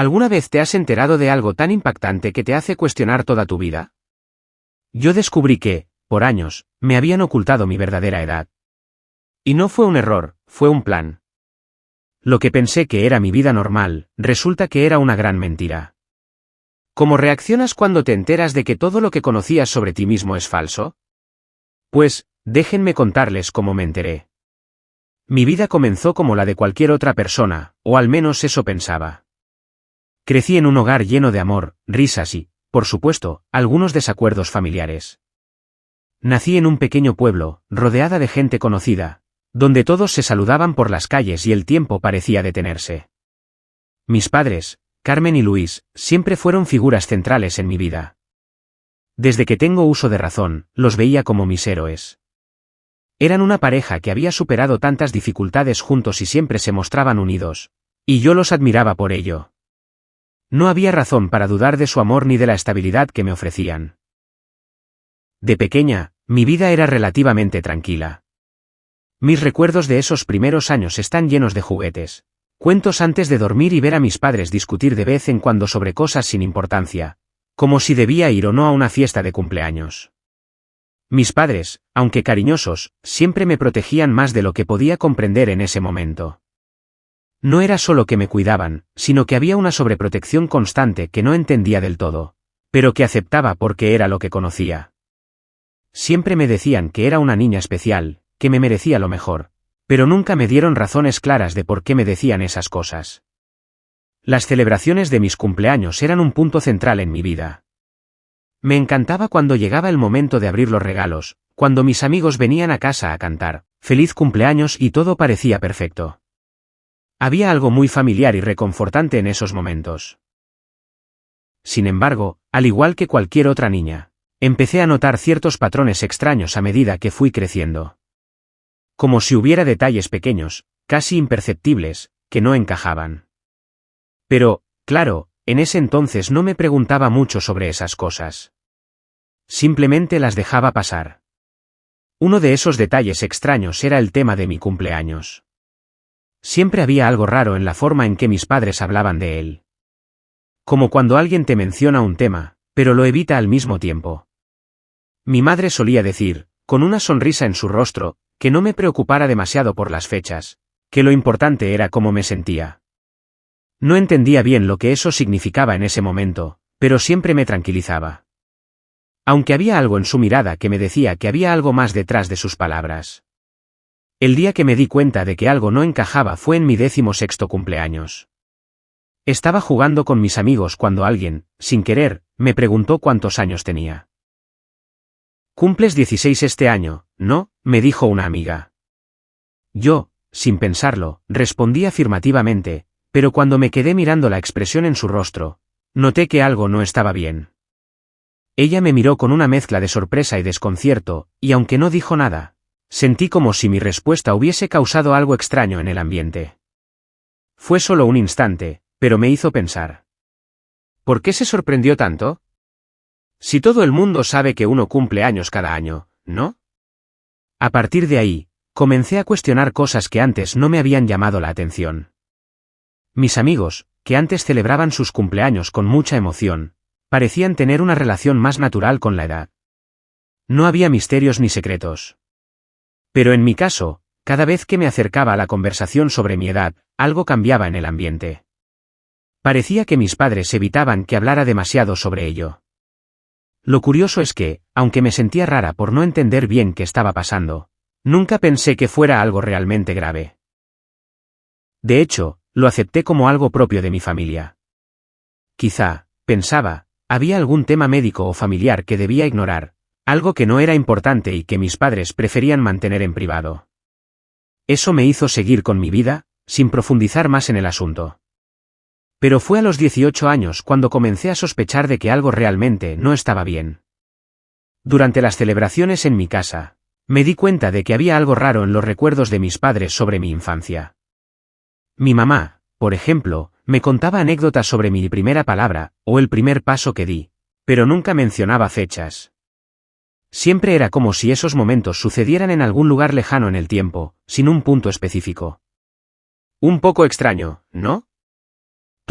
¿Alguna vez te has enterado de algo tan impactante que te hace cuestionar toda tu vida? Yo descubrí que, por años, me habían ocultado mi verdadera edad. Y no fue un error, fue un plan. Lo que pensé que era mi vida normal, resulta que era una gran mentira. ¿Cómo reaccionas cuando te enteras de que todo lo que conocías sobre ti mismo es falso? Pues, déjenme contarles cómo me enteré. Mi vida comenzó como la de cualquier otra persona, o al menos eso pensaba. Crecí en un hogar lleno de amor, risas y, por supuesto, algunos desacuerdos familiares. Nací en un pequeño pueblo, rodeada de gente conocida, donde todos se saludaban por las calles y el tiempo parecía detenerse. Mis padres, Carmen y Luis, siempre fueron figuras centrales en mi vida. Desde que tengo uso de razón, los veía como mis héroes. Eran una pareja que había superado tantas dificultades juntos y siempre se mostraban unidos, y yo los admiraba por ello. No había razón para dudar de su amor ni de la estabilidad que me ofrecían. De pequeña, mi vida era relativamente tranquila. Mis recuerdos de esos primeros años están llenos de juguetes, cuentos antes de dormir y ver a mis padres discutir de vez en cuando sobre cosas sin importancia, como si debía ir o no a una fiesta de cumpleaños. Mis padres, aunque cariñosos, siempre me protegían más de lo que podía comprender en ese momento. No era solo que me cuidaban, sino que había una sobreprotección constante que no entendía del todo, pero que aceptaba porque era lo que conocía. Siempre me decían que era una niña especial, que me merecía lo mejor, pero nunca me dieron razones claras de por qué me decían esas cosas. Las celebraciones de mis cumpleaños eran un punto central en mi vida. Me encantaba cuando llegaba el momento de abrir los regalos, cuando mis amigos venían a casa a cantar «Feliz cumpleaños» y todo parecía perfecto. Había algo muy familiar y reconfortante en esos momentos. Sin embargo, al igual que cualquier otra niña, empecé a notar ciertos patrones extraños a medida que fui creciendo. Como si hubiera detalles pequeños, casi imperceptibles, que no encajaban. Pero, claro, en ese entonces no me preguntaba mucho sobre esas cosas. Simplemente las dejaba pasar. Uno de esos detalles extraños era el tema de mi cumpleaños. Siempre había algo raro en la forma en que mis padres hablaban de él. Como cuando alguien te menciona un tema, pero lo evita al mismo tiempo. Mi madre solía decir, con una sonrisa en su rostro, que no me preocupara demasiado por las fechas, que lo importante era cómo me sentía. No entendía bien lo que eso significaba en ese momento, pero siempre me tranquilizaba. Aunque había algo en su mirada que me decía que había algo más detrás de sus palabras. El día que me di cuenta de que algo no encajaba fue en mi 16º cumpleaños. Estaba jugando con mis amigos cuando alguien, sin querer, me preguntó cuántos años tenía. «Cumples 16 este año, ¿no?», me dijo una amiga. Yo, sin pensarlo, respondí afirmativamente, pero cuando me quedé mirando la expresión en su rostro, noté que algo no estaba bien. Ella me miró con una mezcla de sorpresa y desconcierto, y aunque no dijo nada, sentí como si mi respuesta hubiese causado algo extraño en el ambiente. Fue solo un instante, pero me hizo pensar. ¿Por qué se sorprendió tanto? Si todo el mundo sabe que uno cumple años cada año, ¿no? A partir de ahí, comencé a cuestionar cosas que antes no me habían llamado la atención. Mis amigos, que antes celebraban sus cumpleaños con mucha emoción, parecían tener una relación más natural con la edad. No había misterios ni secretos. Pero en mi caso, cada vez que me acercaba a la conversación sobre mi edad, algo cambiaba en el ambiente. Parecía que mis padres evitaban que hablara demasiado sobre ello. Lo curioso es que, aunque me sentía rara por no entender bien qué estaba pasando, nunca pensé que fuera algo realmente grave. De hecho, lo acepté como algo propio de mi familia. Quizá, pensaba, había algún tema médico o familiar que debía ignorar, algo que no era importante y que mis padres preferían mantener en privado. Eso me hizo seguir con mi vida, sin profundizar más en el asunto. Pero fue a los 18 años cuando comencé a sospechar de que algo realmente no estaba bien. Durante las celebraciones en mi casa, me di cuenta de que había algo raro en los recuerdos de mis padres sobre mi infancia. Mi mamá, por ejemplo, me contaba anécdotas sobre mi primera palabra, o el primer paso que di, pero nunca mencionaba fechas. Siempre era como si esos momentos sucedieran en algún lugar lejano en el tiempo, sin un punto específico. Un poco extraño, ¿no?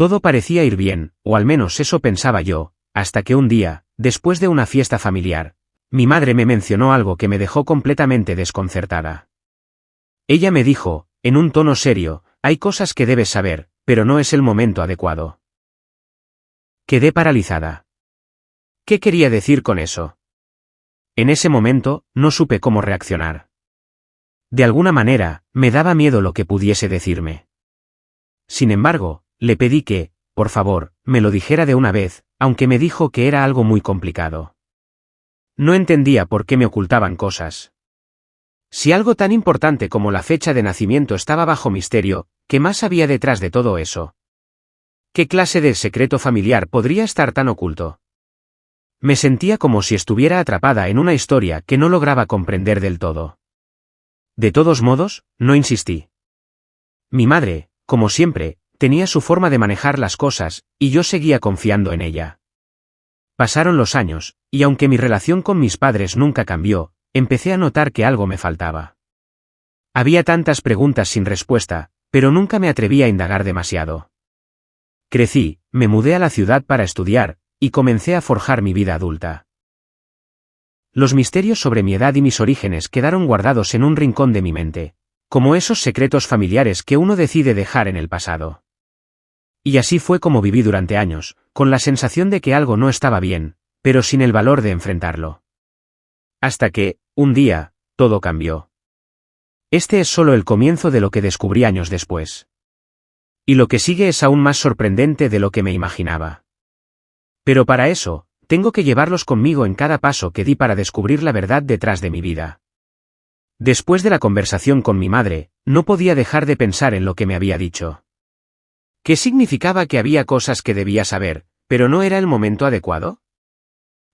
Todo parecía ir bien, o al menos eso pensaba yo, hasta que un día, después de una fiesta familiar, mi madre me mencionó algo que me dejó completamente desconcertada. Ella me dijo, en un tono serio, hay cosas que debes saber, pero no es el momento adecuado. Quedé paralizada. ¿Qué quería decir con eso? En ese momento, no supe cómo reaccionar. De alguna manera, me daba miedo lo que pudiese decirme. Sin embargo, le pedí que, por favor, me lo dijera de una vez, aunque me dijo que era algo muy complicado. No entendía por qué me ocultaban cosas. Si algo tan importante como la fecha de nacimiento estaba bajo misterio, ¿qué más había detrás de todo eso? ¿Qué clase de secreto familiar podría estar tan oculto? Me sentía como si estuviera atrapada en una historia que no lograba comprender del todo. De todos modos, no insistí. Mi madre, como siempre, tenía su forma de manejar las cosas, y yo seguía confiando en ella. Pasaron los años, y aunque mi relación con mis padres nunca cambió, empecé a notar que algo me faltaba. Había tantas preguntas sin respuesta, pero nunca me atreví a indagar demasiado. Crecí, me mudé a la ciudad para estudiar, y comencé a forjar mi vida adulta. Los misterios sobre mi edad y mis orígenes quedaron guardados en un rincón de mi mente, como esos secretos familiares que uno decide dejar en el pasado. Y así fue como viví durante años, con la sensación de que algo no estaba bien, pero sin el valor de enfrentarlo. Hasta que, un día, todo cambió. Este es solo el comienzo de lo que descubrí años después. Y lo que sigue es aún más sorprendente de lo que me imaginaba. Pero para eso, tengo que llevarlos conmigo en cada paso que di para descubrir la verdad detrás de mi vida. Después de la conversación con mi madre, no podía dejar de pensar en lo que me había dicho. ¿Qué significaba que había cosas que debía saber, pero no era el momento adecuado?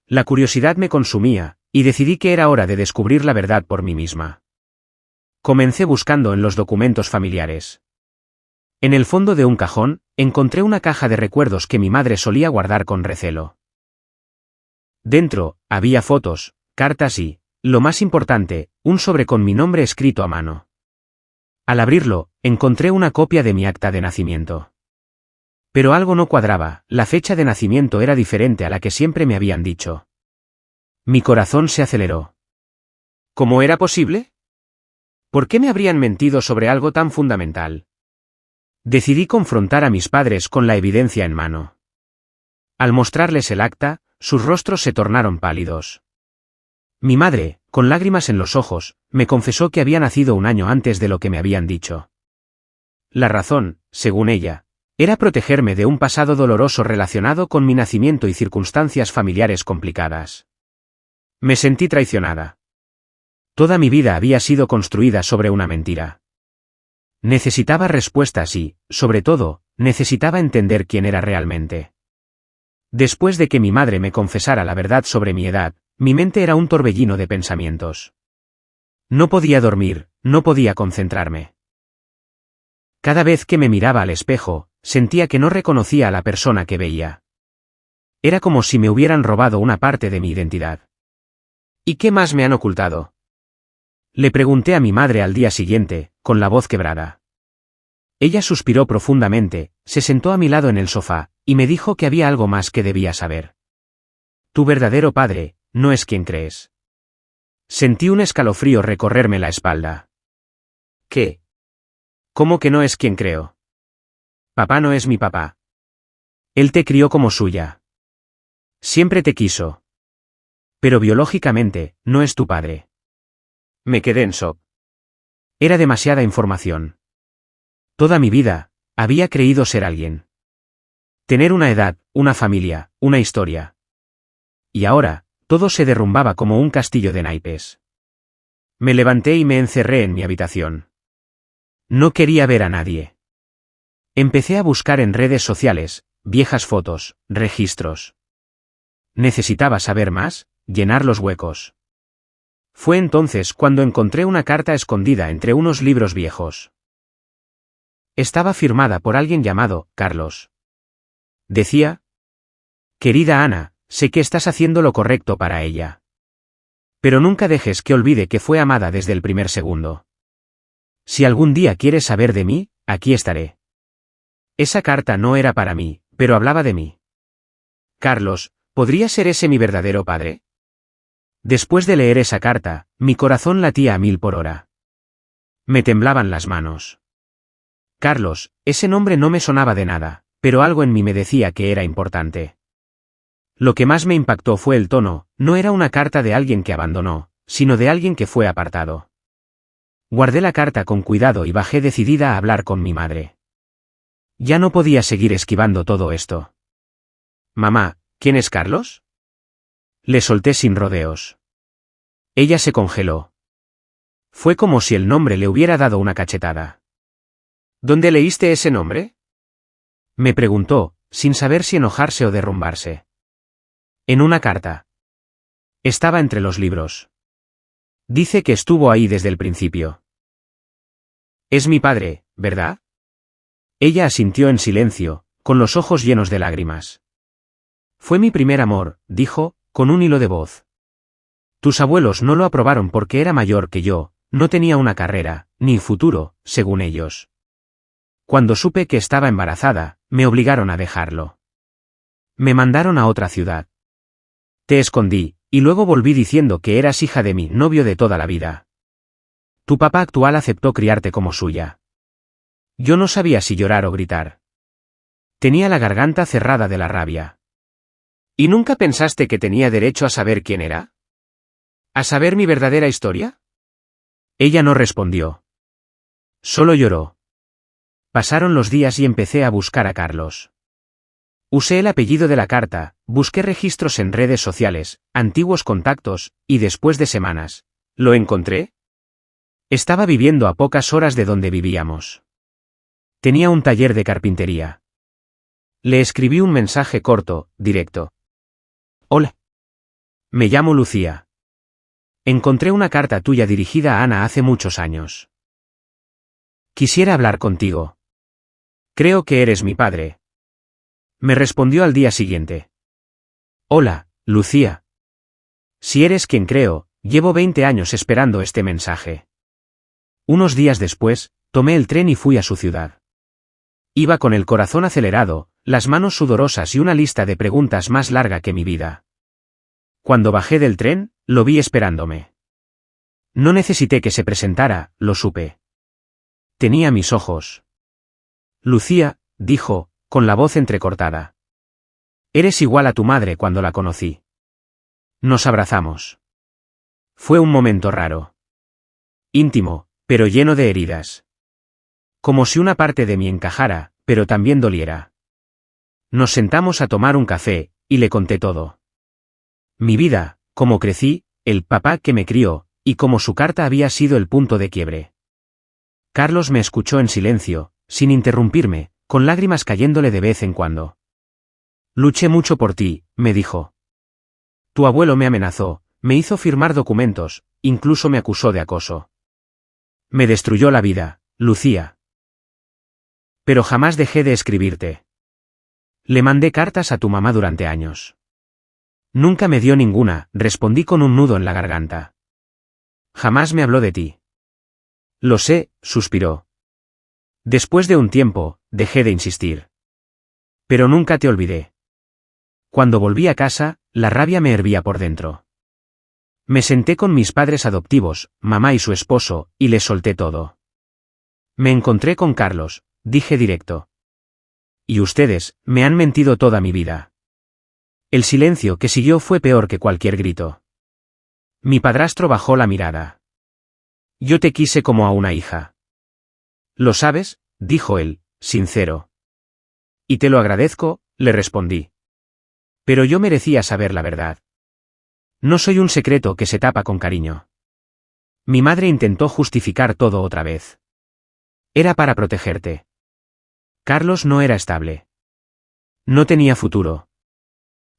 La curiosidad me consumía, y decidí que era hora de descubrir la verdad por mí misma. Comencé buscando en los documentos familiares. En el fondo de un cajón, encontré una caja de recuerdos que mi madre solía guardar con recelo. Dentro, había fotos, cartas y, lo más importante, un sobre con mi nombre escrito a mano. Al abrirlo, encontré una copia de mi acta de nacimiento. Pero algo no cuadraba, la fecha de nacimiento era diferente a la que siempre me habían dicho. Mi corazón se aceleró. ¿Cómo era posible? ¿Por qué me habrían mentido sobre algo tan fundamental? Decidí confrontar a mis padres con la evidencia en mano. Al mostrarles el acta, sus rostros se tornaron pálidos. Mi madre, con lágrimas en los ojos, me confesó que había nacido un año antes de lo que me habían dicho. La razón, según ella, era protegerme de un pasado doloroso relacionado con mi nacimiento y circunstancias familiares complicadas. Me sentí traicionada. Toda mi vida había sido construida sobre una mentira. Necesitaba respuestas y, sobre todo, necesitaba entender quién era realmente. Después de que mi madre me confesara la verdad sobre mi edad, mi mente era un torbellino de pensamientos. No podía dormir, no podía concentrarme. Cada vez que me miraba al espejo, sentía que no reconocía a la persona que veía. Era como si me hubieran robado una parte de mi identidad. ¿Y qué más me han ocultado? Le pregunté a mi madre al día siguiente, con la voz quebrada. Ella suspiró profundamente, se sentó a mi lado en el sofá, y me dijo que había algo más que debía saber. Tu verdadero padre, no es quien crees. Sentí un escalofrío recorrerme la espalda. ¿Qué? ¿Cómo que no es quien creo? Papá no es mi papá. Él te crió como suya. Siempre te quiso. Pero biológicamente, no es tu padre. Me quedé en shock. Era demasiada información. Toda mi vida, había creído ser alguien. Tener una edad, una familia, una historia. Y ahora, todo se derrumbaba como un castillo de naipes. Me levanté y me encerré en mi habitación. No quería ver a nadie. Empecé a buscar en redes sociales, viejas fotos, registros. Necesitaba saber más, llenar los huecos. Fue entonces cuando encontré una carta escondida entre unos libros viejos. Estaba firmada por alguien llamado Carlos. Decía: Querida Ana, sé que estás haciendo lo correcto para ella. Pero nunca dejes que olvide que fue amada desde el primer segundo. Si algún día quieres saber de mí, aquí estaré. Esa carta no era para mí, pero hablaba de mí. Carlos, ¿podría ser ese mi verdadero padre? Después de leer esa carta, mi corazón latía a 1000 por hora. Me temblaban las manos. Carlos, ese nombre no me sonaba de nada, pero algo en mí me decía que era importante. Lo que más me impactó fue el tono, no era una carta de alguien que abandonó, sino de alguien que fue apartado. Guardé la carta con cuidado y bajé decidida a hablar con mi madre. Ya no podía seguir esquivando todo esto. Mamá, ¿quién es Carlos? Le solté sin rodeos. Ella se congeló. Fue como si el nombre le hubiera dado una cachetada. ¿Dónde leíste ese nombre? Me preguntó, sin saber si enojarse o derrumbarse. En una carta. Estaba entre los libros. Dice que estuvo ahí desde el principio. Es mi padre, ¿verdad? Ella asintió en silencio, con los ojos llenos de lágrimas. Fue mi primer amor, dijo, con un hilo de voz. Tus abuelos no lo aprobaron porque era mayor que yo, no tenía una carrera, ni futuro, según ellos. Cuando supe que estaba embarazada, me obligaron a dejarlo. Me mandaron a otra ciudad. Te escondí, y luego volví diciendo que eras hija de mi novio de toda la vida. Tu papá actual aceptó criarte como suya. Yo no sabía si llorar o gritar. Tenía la garganta cerrada de la rabia. ¿Y nunca pensaste que tenía derecho a saber quién era? ¿A saber mi verdadera historia? Ella no respondió. Solo lloró. Pasaron los días y empecé a buscar a Carlos. Usé el apellido de la carta, busqué registros en redes sociales, antiguos contactos, y después de semanas, ¿lo encontré? Estaba viviendo a pocas horas de donde vivíamos. Tenía un taller de carpintería. Le escribí un mensaje corto, directo. Hola. Me llamo Lucía. Encontré una carta tuya dirigida a Ana hace muchos años. Quisiera hablar contigo. Creo que eres mi padre. Me respondió al día siguiente. Hola, Lucía. Si eres quien creo, llevo 20 años esperando este mensaje. Unos días después, tomé el tren y fui a su ciudad. Iba con el corazón acelerado, las manos sudorosas y una lista de preguntas más larga que mi vida. Cuando bajé del tren, lo vi esperándome. No necesité que se presentara, lo supe. Tenía mis ojos. Lucía, dijo, con la voz entrecortada. Eres igual a tu madre cuando la conocí. Nos abrazamos. Fue un momento raro. Íntimo, pero lleno de heridas. Como si una parte de mí encajara, pero también doliera. Nos sentamos a tomar un café, y le conté todo. Mi vida, cómo crecí, el papá que me crió, y cómo su carta había sido el punto de quiebre. Carlos me escuchó en silencio, sin interrumpirme, con lágrimas cayéndole de vez en cuando. Luché mucho por ti, me dijo. Tu abuelo me amenazó, me hizo firmar documentos, incluso me acusó de acoso. Me destruyó la vida, Lucía. Pero jamás dejé de escribirte. Le mandé cartas a tu mamá durante años. Nunca me dio ninguna, respondí con un nudo en la garganta. Jamás me habló de ti. Lo sé, suspiró. Después de un tiempo, dejé de insistir. Pero nunca te olvidé. Cuando volví a casa, la rabia me hervía por dentro. Me senté con mis padres adoptivos, mamá y su esposo, y les solté todo. Me encontré con Carlos, dije directo. Y ustedes, me han mentido toda mi vida. El silencio que siguió fue peor que cualquier grito. Mi padrastro bajó la mirada. Yo te quise como a una hija. ¿Lo sabes?, dijo él, sincero. Y te lo agradezco, le respondí. Pero yo merecía saber la verdad. No soy un secreto que se tapa con cariño. Mi madre intentó justificar todo otra vez. Era para protegerte. Carlos no era estable. No tenía futuro.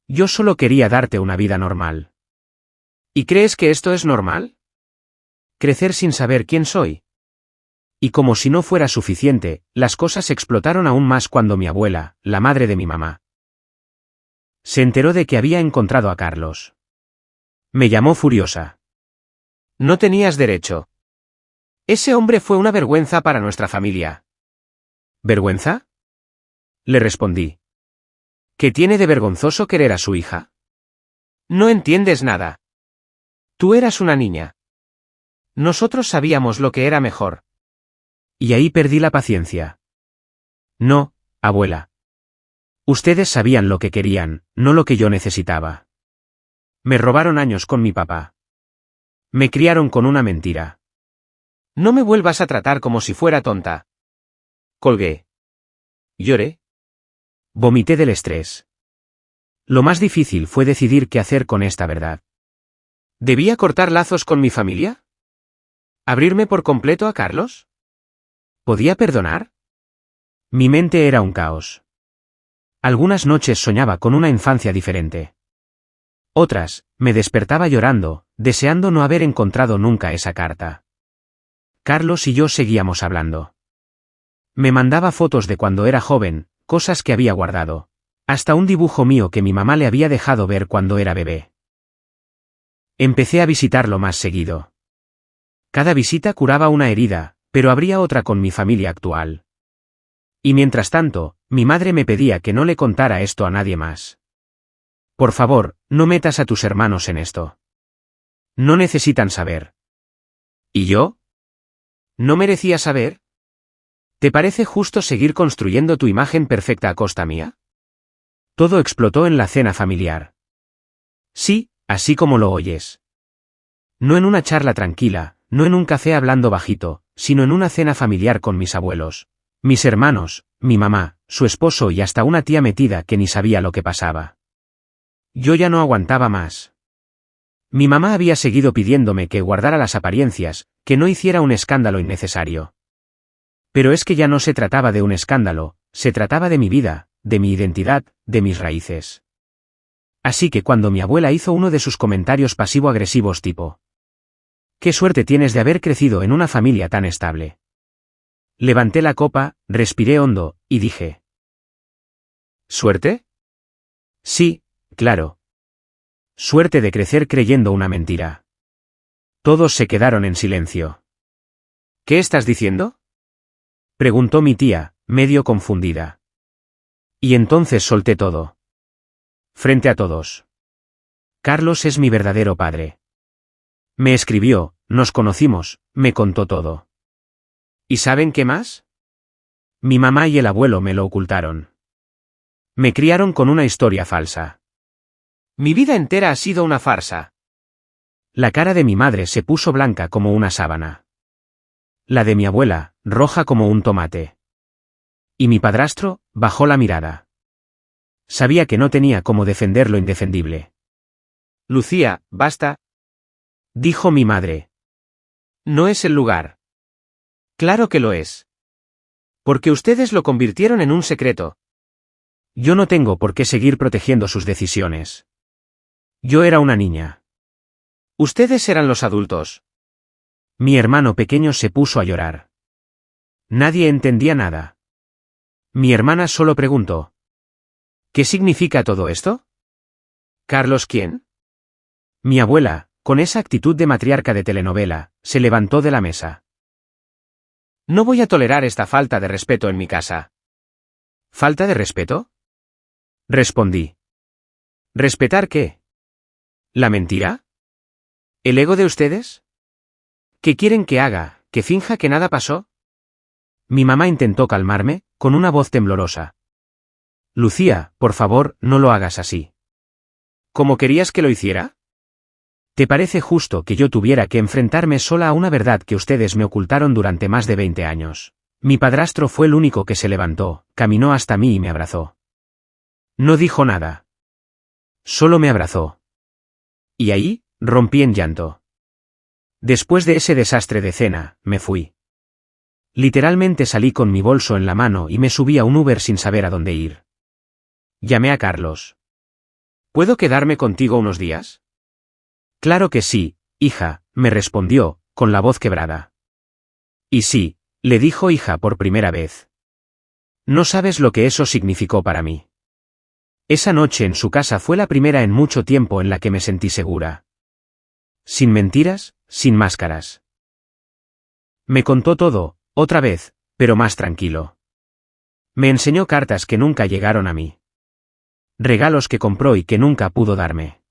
Yo solo quería darte una vida normal. ¿Y crees que esto es normal? Crecer sin saber quién soy. Y como si no fuera suficiente, las cosas explotaron aún más cuando mi abuela, la madre de mi mamá, se enteró de que había encontrado a Carlos. Me llamó furiosa. No tenías derecho. Ese hombre fue una vergüenza para nuestra familia. ¿Vergüenza? Le respondí. ¿Qué tiene de vergonzoso querer a su hija? No entiendes nada. Tú eras una niña. Nosotros sabíamos lo que era mejor. Y ahí perdí la paciencia. No, abuela. Ustedes sabían lo que querían, no lo que yo necesitaba. Me robaron años con mi papá. Me criaron con una mentira. No me vuelvas a tratar como si fuera tonta. Colgué. Lloré. Vomité del estrés. Lo más difícil fue decidir qué hacer con esta verdad. ¿Debía cortar lazos con mi familia? ¿Abrirme por completo a Carlos? ¿Podía perdonar? Mi mente era un caos. Algunas noches soñaba con una infancia diferente. Otras, me despertaba llorando, deseando no haber encontrado nunca esa carta. Carlos y yo seguíamos hablando. Me mandaba fotos de cuando era joven, cosas que había guardado. Hasta un dibujo mío que mi mamá le había dejado ver cuando era bebé. Empecé a visitarlo más seguido. Cada visita curaba una herida, pero habría otra con mi familia actual. Y mientras tanto, mi madre me pedía que no le contara esto a nadie más. Por favor, no metas a tus hermanos en esto. No necesitan saber. ¿Y yo? ¿No merecía saber? ¿Te parece justo seguir construyendo tu imagen perfecta a costa mía? Todo explotó en la cena familiar. Sí, así como lo oyes. No en una charla tranquila, no en un café hablando bajito, sino en una cena familiar con mis abuelos, mis hermanos, mi mamá, su esposo y hasta una tía metida que ni sabía lo que pasaba. Yo ya no aguantaba más. Mi mamá había seguido pidiéndome que guardara las apariencias, que no hiciera un escándalo innecesario. Pero es que ya no se trataba de un escándalo, se trataba de mi vida, de mi identidad, de mis raíces. Así que cuando mi abuela hizo uno de sus comentarios pasivo-agresivos tipo: «¡Qué suerte tienes de haber crecido en una familia tan estable!», levanté la copa, respiré hondo, y dije: ¿suerte? Sí, claro. Suerte de crecer creyendo una mentira. Todos se quedaron en silencio. ¿Qué estás diciendo?, preguntó mi tía, medio confundida. Y entonces solté todo. Frente a todos. Carlos es mi verdadero padre. Me escribió, nos conocimos, me contó todo. ¿Y saben qué más? Mi mamá y el abuelo me lo ocultaron. Me criaron con una historia falsa. Mi vida entera ha sido una farsa. La cara de mi madre se puso blanca como una sábana. La de mi abuela, roja como un tomate. Y mi padrastro, bajó la mirada. Sabía que no tenía cómo defender lo indefendible. Lucía, basta, dijo mi madre. No es el lugar. Claro que lo es. Porque ustedes lo convirtieron en un secreto. Yo no tengo por qué seguir protegiendo sus decisiones. Yo era una niña. Ustedes eran los adultos. Mi hermano pequeño se puso a llorar. Nadie entendía nada. Mi hermana solo preguntó: ¿qué significa todo esto? ¿Carlos quién? Mi abuela, con esa actitud de matriarca de telenovela, se levantó de la mesa. No voy a tolerar esta falta de respeto en mi casa. ¿Falta de respeto?, respondí. ¿Respetar qué? ¿La mentira? ¿El ego de ustedes? ¿Qué quieren que haga, que finja que nada pasó? Mi mamá intentó calmarme, con una voz temblorosa. Lucía, por favor, no lo hagas así. ¿Cómo querías que lo hiciera? ¿Te parece justo que yo tuviera que enfrentarme sola a una verdad que ustedes me ocultaron durante más de 20 años? Mi padrastro fue el único que se levantó, caminó hasta mí y me abrazó. No dijo nada. Solo me abrazó. Y ahí, rompí en llanto. Después de ese desastre de cena, me fui. Literalmente salí con mi bolso en la mano y me subí a un Uber sin saber a dónde ir. Llamé a Carlos. ¿Puedo quedarme contigo unos días? Claro que sí, hija, me respondió, con la voz quebrada. Y sí, le dijo hija por primera vez. No sabes lo que eso significó para mí. Esa noche en su casa fue la primera en mucho tiempo en la que me sentí segura. Sin mentiras, sin máscaras. Me contó todo, otra vez, pero más tranquilo. Me enseñó cartas que nunca llegaron a mí. Regalos que compró y que nunca pudo darme.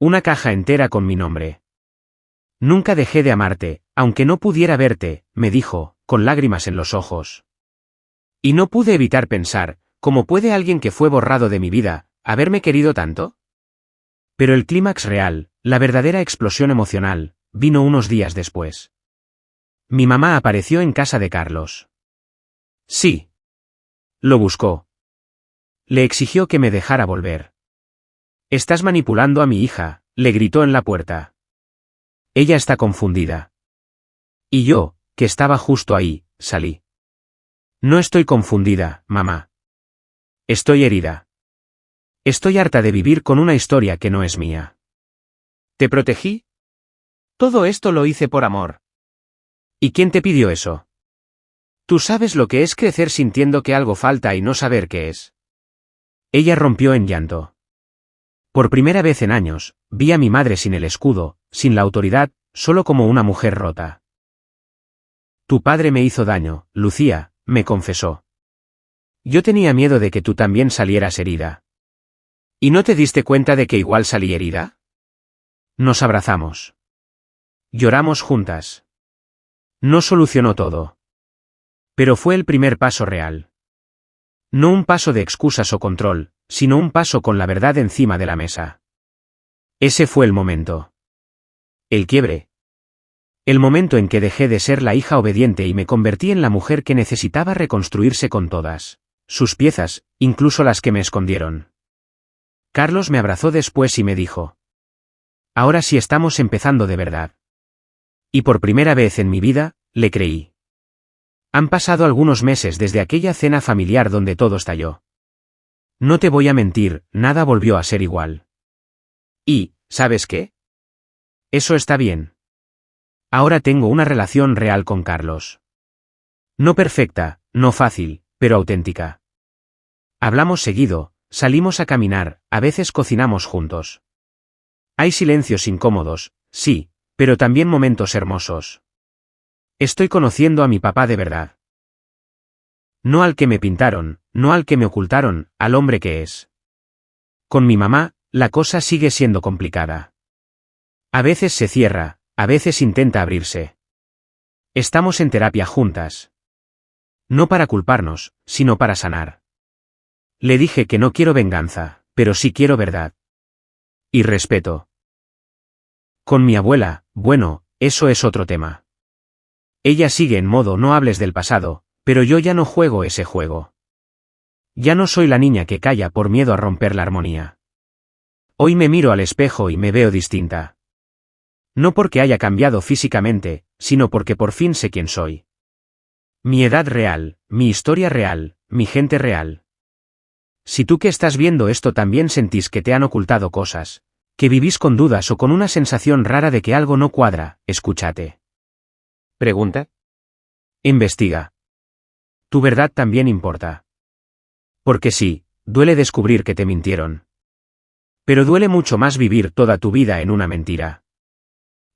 Una caja entera con mi nombre. Nunca dejé de amarte, aunque no pudiera verte, me dijo, con lágrimas en los ojos. Y no pude evitar pensar, ¿cómo puede alguien que fue borrado de mi vida, haberme querido tanto? Pero el clímax real, la verdadera explosión emocional, vino unos días después. Mi mamá apareció en casa de Carlos. Sí. Lo buscó. Le exigió que me dejara volver. Estás manipulando a mi hija, le gritó en la puerta. Ella está confundida. Y yo, que estaba justo ahí, salí. No estoy confundida, mamá. Estoy herida. Estoy harta de vivir con una historia que no es mía. ¿Te protegí? Todo esto lo hice por amor. ¿Y quién te pidió eso? Tú sabes lo que es crecer sintiendo que algo falta y no saber qué es. Ella rompió en llanto. Por primera vez en años, vi a mi madre sin el escudo, sin la autoridad, solo como una mujer rota. Tu padre me hizo daño, Lucía, me confesó. Yo tenía miedo de que tú también salieras herida. ¿Y no te diste cuenta de que igual salí herida? Nos abrazamos. Lloramos juntas. No solucionó todo. Pero fue el primer paso real. No un paso de excusas o control, sino un paso con la verdad encima de la mesa. Ese fue el momento. El quiebre. El momento en que dejé de ser la hija obediente y me convertí en la mujer que necesitaba reconstruirse con todas sus piezas, incluso las que me escondieron. Carlos me abrazó después y me dijo: ahora sí estamos empezando de verdad. Y por primera vez en mi vida, le creí. Han pasado algunos meses desde aquella cena familiar donde todo estalló. No te voy a mentir, nada volvió a ser igual. Y, ¿sabes qué? Eso está bien. Ahora tengo una relación real con Carlos. No perfecta, no fácil, pero auténtica. Hablamos seguido, salimos a caminar, a veces cocinamos juntos. Hay silencios incómodos, sí, pero también momentos hermosos. Estoy conociendo a mi papá de verdad. No al que me pintaron, no al que me ocultaron, al hombre que es. Con mi mamá, la cosa sigue siendo complicada. A veces se cierra, a veces intenta abrirse. Estamos en terapia juntas. No para culparnos, sino para sanar. Le dije que no quiero venganza, pero sí quiero verdad. Y respeto. Con mi abuela, bueno, eso es otro tema. Ella sigue en modo no hables del pasado, pero yo ya no juego ese juego. Ya no soy la niña que calla por miedo a romper la armonía. Hoy me miro al espejo y me veo distinta. No porque haya cambiado físicamente, sino porque por fin sé quién soy. Mi edad real, mi historia real, mi gente real. Si tú que estás viendo esto también sentís que te han ocultado cosas, que vivís con dudas o con una sensación rara de que algo no cuadra, escúchate. Pregunta. Investiga. Tu verdad también importa. Porque sí, duele descubrir que te mintieron. Pero duele mucho más vivir toda tu vida en una mentira.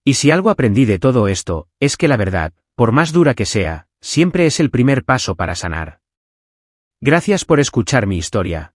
Y si algo aprendí de todo esto, es que la verdad, por más dura que sea, siempre es el primer paso para sanar. Gracias por escuchar mi historia.